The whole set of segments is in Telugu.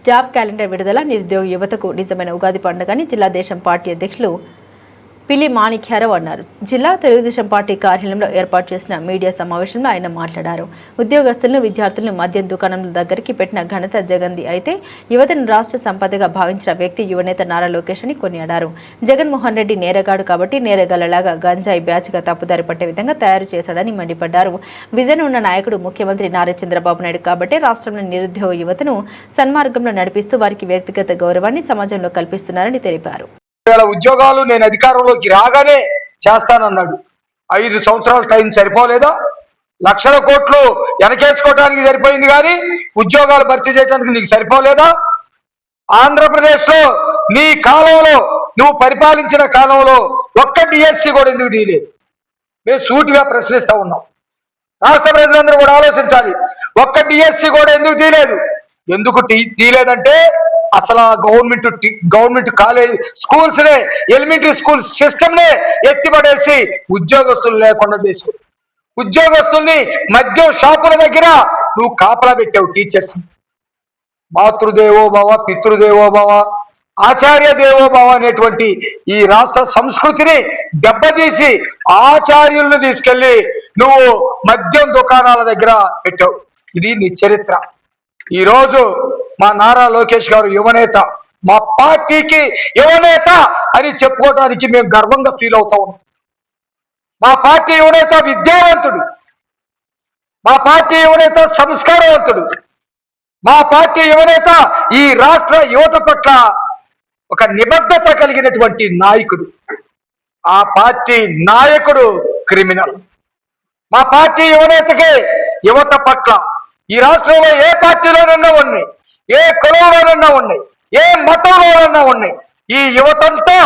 జాబ్ క్యాలెండర్ విడుదల నిరుద్యోగ యువతకు నిజమైన ఉగాది పండుగని జిల్లా దేశం పార్టీ అధ్యక్షులు పిల్లి మాణిక్యారావు అన్నారు. జిల్లా తెలుగుదేశం పార్టీ కార్యాలయంలో ఏర్పాటు చేసిన మీడియా సమావేశంలో ఆయన మాట్లాడారు. ఉద్యోగస్తులను, విద్యార్థులను మద్యం దుకాణంల దగ్గరికి పెట్టిన ఘనత జగన్ది అయితే యువతను రాష్ట్ర సంపదగా భావించిన వ్యక్తి యువనేత నారా లోకేష్ అని కొనియాడారు. జగన్మోహన్ రెడ్డి నేరగాడు కాబట్టి నేరగాళ్లలాగా గంజాయి బ్యాచ్గా తప్పుదారి పట్టే విధంగా తయారు చేశాడని మండిపడ్డారు. విజన్ ఉన్న నాయకుడు ముఖ్యమంత్రి నారా చంద్రబాబు నాయుడు కాబట్టి రాష్ట్రంలో నిరుద్యోగ యువతను సన్మార్గంలో నడిపిస్తూ వారికి వ్యక్తిగత గౌరవాన్ని సమాజంలో కల్పిస్తున్నారని తెలిపారు. ఉద్యోగాలు నేను అధికారంలోకి రాగానే చేస్తానన్నాడు. 5 సంవత్సరాల టైం సరిపోలేదా? లక్షల కోట్లు వెనకేసుకోవడానికి సరిపోయింది కానీ ఉద్యోగాలు భర్తీ చేయడానికి నీకు సరిపోలేదా? ఆంధ్రప్రదేశ్లో నీ కాలంలో నువ్వు పరిపాలించిన కాలంలో ఒక్క డిఎస్సి కూడా ఎందుకు తీయలేదు? మేము సూటిగా ప్రశ్నిస్తా ఉన్నాం. రాష్ట్ర ప్రజలందరూ కూడా ఆలోచించాలి. ఒక్క డిఎస్సి కూడా ఎందుకు తీయలేదు? ఎందుకు తీయలేదంటే అసలు గవర్నమెంట్ కాలేజ్ స్కూల్స్నే, ఎలిమెంటరీ స్కూల్ సిస్టమ్నే ఎత్తిపడేసి ఉద్యోగస్తులు లేకుండా చేసి ఉద్యోగస్తుల్ని మద్యం షాపుల దగ్గర నువ్వు కాపలా పెట్టావు. టీచర్స్ మాతృదేవోభవ, పితృదేవోభవ, ఆచార్య దేవోభవ అనేటువంటి ఈ రాష్ట్ర సంస్కృతిని దెబ్బతీసి ఆచార్యులను తీసుకెళ్లి నువ్వు మద్యం దుకాణాల దగ్గర పెట్టావు. ఇది నీ చరిత్ర. ఈరోజు మా నారా లోకేష్ గారు యువనేత, మా పార్టీకి యువనేత అని చెప్పుకోవడానికి మేము గర్వంగా ఫీల్ అవుతా ఉన్నాం. మా పార్టీ యువనేత విద్యావంతుడు, మా పార్టీ యువనేత సంస్కారవంతుడు, మా పార్టీ యువనేత ఈ రాష్ట్ర యువత పట్ల ఒక నిబద్ధత కలిగినటువంటి నాయకుడు. ఆ పార్టీ నాయకుడు క్రిమినల్. మా పార్టీ యువనేతకి యువత పట్ల ఈ రాష్ట్రంలో ఏ పార్టీలోనన్నా ఉన్నాయి, ఏ కులంలోనన్నా ఉన్నాయి, ఏ మతంలోనన్నా ఉన్నాయి, ఈ యువతంతా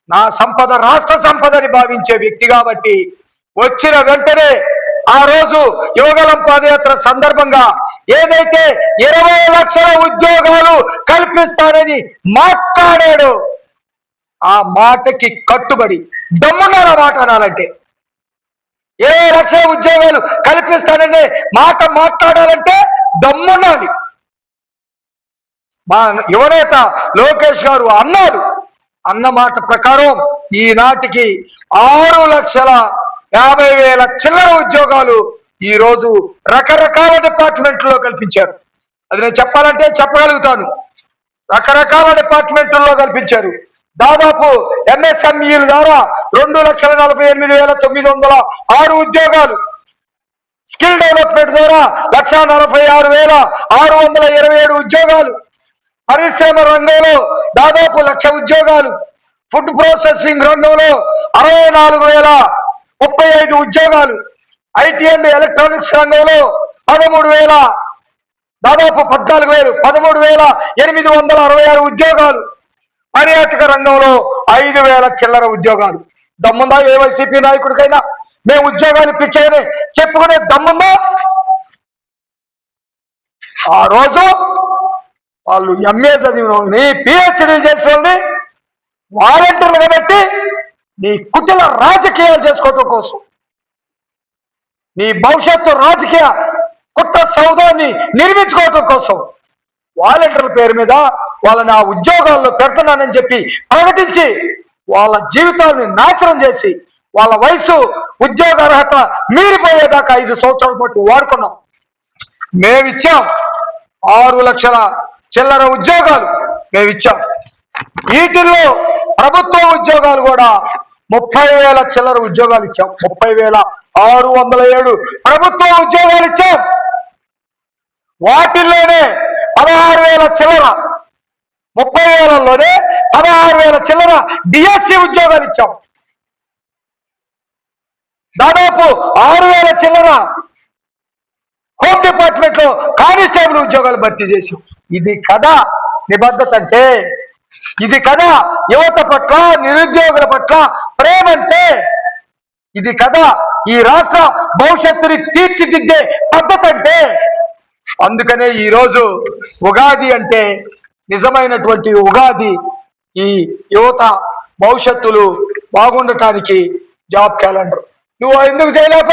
నా సంపద రాష్ట్ర సంపదని భావించే వ్యక్తి కాబట్టి వచ్చిన వెంటనే ఆ రోజు యువగలం పాదయాత్ర సందర్భంగా ఏదైతే 20 లక్షల ఉద్యోగాలు కల్పిస్తానని మాట్లాడాడో ఆ మాటకి కట్టుబడి దమ్మున్నారా మాట అనాలంటే 20 లక్షల ఉద్యోగాలు కల్పిస్తాననే మాట మాట్లాడాలంటే దమ్మున్నది. మా యువనేత లోకేష్ గారు అన్నాడు. అన్న మాట ప్రకారం ఈనాటికి 6,50,000 చిల్లర ఉద్యోగాలు ఈరోజు రకరకాల డిపార్ట్మెంట్లో కల్పించారు. అది నేను చెప్పాలంటే చెప్పగలుగుతాను. రకరకాల డిపార్ట్మెంట్లో కల్పించారు. దాదాపు ఎంఎస్ఎంఈల ద్వారా 2,48,906 ఉద్యోగాలు, స్కిల్ డెవలప్మెంట్ ద్వారా 1,46,627 ఉద్యోగాలు, పరిశ్రమ రంగంలో దాదాపు 1,00,000 ఉద్యోగాలు, ఫుడ్ ప్రాసెసింగ్ రంగంలో 64,035 ఉద్యోగాలు, ఐటీ అండ్ ఎలక్ట్రానిక్స్ రంగంలో 13,000, దాదాపు 13,866 ఉద్యోగాలు, పర్యాటక రంగంలో 5,000 చిల్లర ఉద్యోగాలు. దమ్ముందా ఏ వైసీపీ నాయకుడికైనా మేము ఉద్యోగాలు ఇప్పించాయని చెప్పుకునే దమ్ముందా? ఆ రోజు వాళ్ళు ఎంఏ చదివినోళ్ళని, పిహెచ్డీలు చేసిన వాలంటీర్లుగా పెట్టి నీ కుటిల రాజకీయాలు చేసుకోవటం కోసం, నీ భవిష్యత్తు రాజకీయ కుట్ర సౌదాన్ని నిర్మించుకోవటం కోసం వాలంటీర్ల పేరు మీద వాళ్ళని ఆ ఉద్యోగాల్లో పెడుతున్నానని చెప్పి ప్రకటించి వాళ్ళ జీవితాలని నాశనం చేసి వాళ్ళ వయసు ఉద్యోగ అర్హత మీరిపోయేదాకా 5 సంవత్సరాల పాటు వాడుకున్నాం. మేమిచ్చాం 6 లక్షల చిల్లర ఉద్యోగాలు మేమిచ్చాం. వీటిల్లో ప్రభుత్వ ఉద్యోగాలు కూడా 30,000 చిల్లర ఉద్యోగాలు ఇచ్చాం. 30,607 ప్రభుత్వ ఉద్యోగాలు ఇచ్చాం. వాటిల్లోనే 16,000 చిల్లర, 30,000లోనే 16,000 చిల్లర డిఎస్సి ఉద్యోగాలు ఇచ్చాం. దాదాపు 6,000 చిల్లర హోమ్ డిపార్ట్మెంట్ లో కానిస్టేబుల్ ఉద్యోగాలు భర్తీ చేశాం. ఇది కదా నిబద్ధత అంటే, ఇది కదా యువత పట్ల, నిరుద్యోగుల పట్ల ప్రేమ అంటే, ఇది కదా ఈ రాష్ట్ర భవిష్యత్తుని తీర్చిదిద్దే పద్ధతి అంటే. అందుకనే ఈరోజు ఉగాది అంటే నిజమైనటువంటి ఉగాది. ఈ యువత భవిష్యత్తులు బాగుండటానికి జాబ్ క్యాలెండర్ నువ్వు ఎందుకు చేయలేకపోయావు?